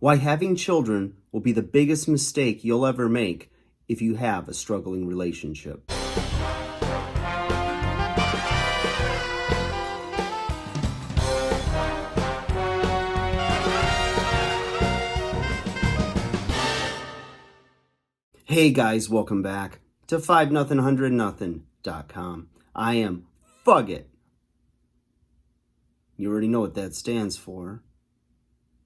Why having children will be the biggest mistake you'll ever make if you have a struggling relationship. Hey guys, welcome back to 5nothing100nothing.com. I am Fugit. You already know what that stands for.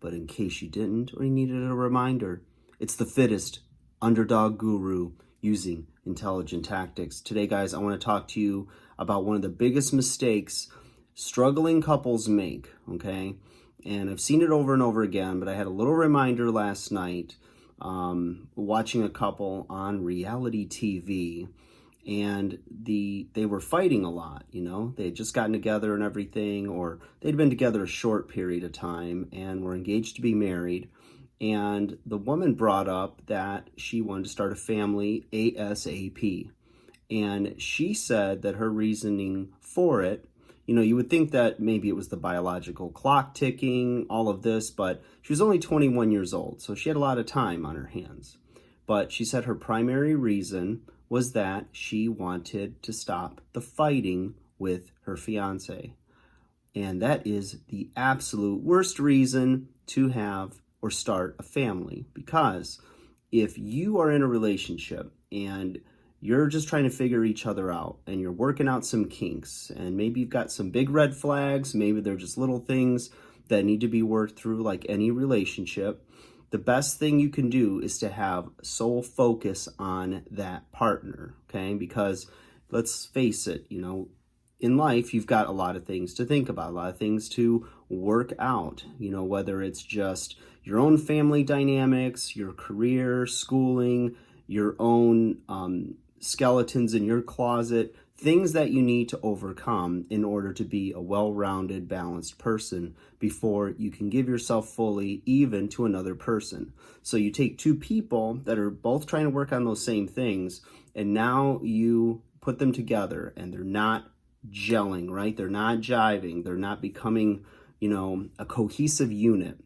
But in case you didn't or you needed a reminder, it's the fittest underdog guru using intelligent tactics. Today, guys, I want to talk to you about one of the biggest mistakes struggling couples make, okay? And I've seen it over and over again, but I had a little reminder last night watching a couple on reality TV, and they were fighting a lot. They had just gotten together and everything, or they'd been together a short period of time and were engaged to be married. And the woman brought up that she wanted to start a family ASAP. And she said that her reasoning for it, you would think that maybe it was the biological clock ticking, all of this, but she was only 21 years old, so she had a lot of time on her hands. But she said her primary reason was that she wanted to stop the fighting with her fiance. And that is the absolute worst reason to have or start a family. Because if you are in a relationship and you're just trying to figure each other out and you're working out some kinks, and maybe you've got some big red flags, maybe they're just little things that need to be worked through like any relationship, the best thing you can do is to have sole focus on that partner, okay? Because let's face it, in life, you've got a lot of things to think about, a lot of things to work out, whether it's just your own family dynamics, your career, schooling, your own skeletons in your closet, things that you need to overcome in order to be a well-rounded, balanced person before you can give yourself fully even to another person. So you take two people that are both trying to work on those same things, and now you put them together and they're not gelling, right? They're not jiving. They're not becoming, a cohesive unit,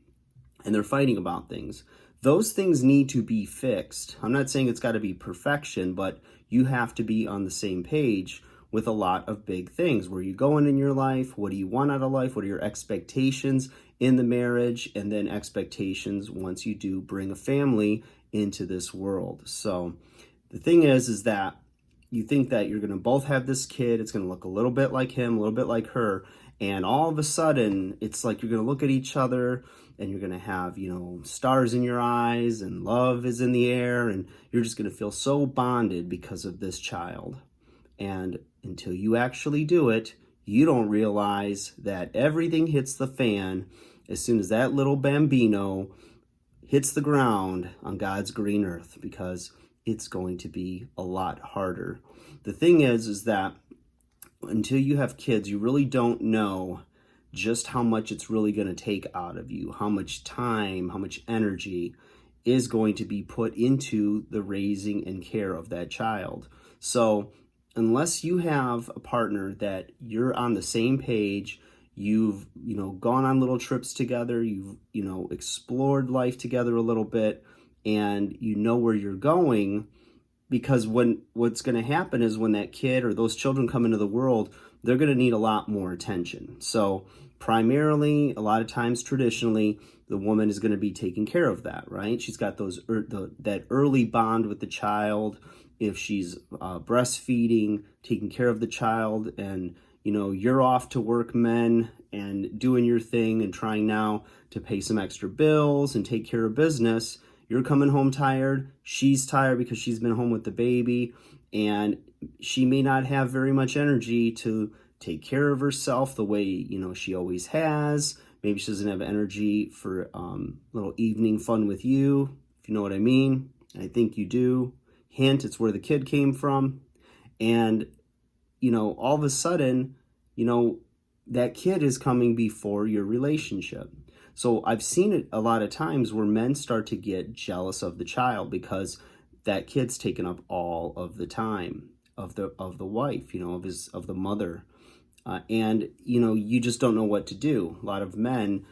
and they're fighting about things. Those things need to be fixed. I'm not saying it's got to be perfection, but you have to be on the same page with a lot of big things. Where are you going in your life? What do you want out of life? What are your expectations in the marriage? And then expectations once you do bring a family into this world. So the thing is that you think that you're going to both have this kid. It's going to look a little bit like him, a little bit like her. And all of a sudden, it's like you're going to look at each other and you're going to have, stars in your eyes and love is in the air. And you're just going to feel so bonded because of this child. And until you actually do it, you don't realize that everything hits the fan as soon as that little bambino hits the ground on God's green earth, because it's going to be a lot harder. The thing is that until you have kids, you really don't know just how much it's really going to take out of you, how much time, how much energy is going to be put into the raising and care of that child. So unless you have a partner that you're on the same page, you've, gone on little trips together, you've, explored life together a little bit, and you know where you're going, because what's going to happen is when that kid or those children come into the world, they're going to need a lot more attention. So primarily, a lot of times traditionally, the woman is going to be taking care of that, right? She's got that early bond with the child. If she's breastfeeding, taking care of the child, and you're off to work, men, and doing your thing and trying now to pay some extra bills and take care of business. You're coming home tired. She's tired because she's been home with the baby, and she may not have very much energy to take care of herself the way, she always has. Maybe she doesn't have energy for little evening fun with you, if you know what I mean. I think you do. Hint, it's where the kid came from. And, all of a sudden, that kid is coming before your relationship. So I've seen it a lot of times where men start to get jealous of the child because that kid's taken up all of the time of the wife, of the mother. And you just don't know what to do. A lot of men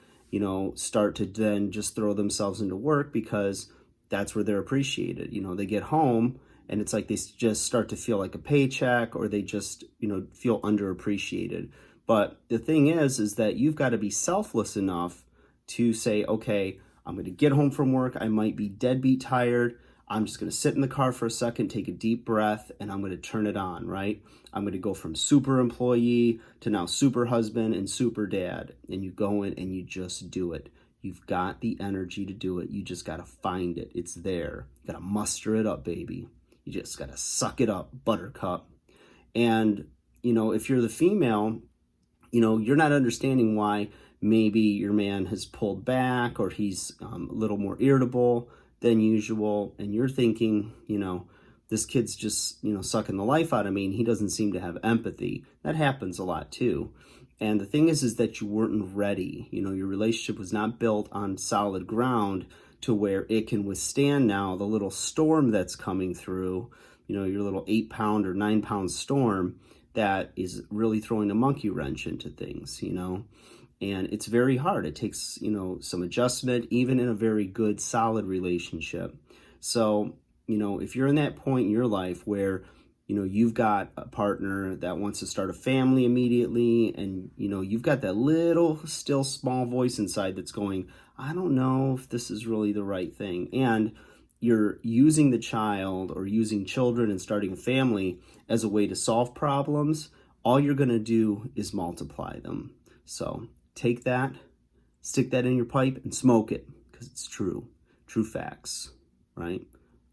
start to then just throw themselves into work because that's where they're appreciated. They get home and it's like they just start to feel like a paycheck, or they just, feel underappreciated. But the thing is that you've got to be selfless enough to say, okay, I'm going to get home from work. I might be deadbeat tired. I'm just going to sit in the car for a second, take a deep breath, and I'm going to turn it on, right? I'm going to go from super employee to now super husband and super dad. And you go in and you just do it. You've got the energy to do it. You just got to find it. It's there. You got to muster it up, baby. You just got to suck it up, buttercup. And, if you're the female, you're not understanding why maybe your man has pulled back, or he's a little more irritable than usual. And you're thinking, this kid's just, sucking the life out of me, and he doesn't seem to have empathy. That happens a lot too. And the thing is that you weren't ready. Your relationship was not built on solid ground to where it can withstand now the little storm that's coming through, your little 8-pound or 9-pound storm that is really throwing a monkey wrench into things, and it's very hard. It takes, some adjustment, even in a very good, solid relationship. So, if you're in that point in your life where, you've got a partner that wants to start a family immediately, and, you've got that little, still small voice inside that's going, I don't know if this is really the right thing. And you're using the child or using children and starting a family as a way to solve problems, all you're going to do is multiply them. So take that, stick that in your pipe, and smoke it, because it's true. True facts, right?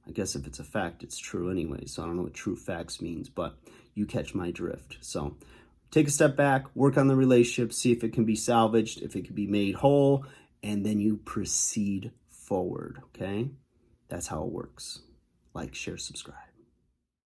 I guess if it's a fact, it's true anyway. So I don't know what true facts means, but you catch my drift. So take a step back, work on the relationship, see if it can be salvaged, if it can be made whole, and then you proceed forward, okay? That's how it works. Like, share, subscribe.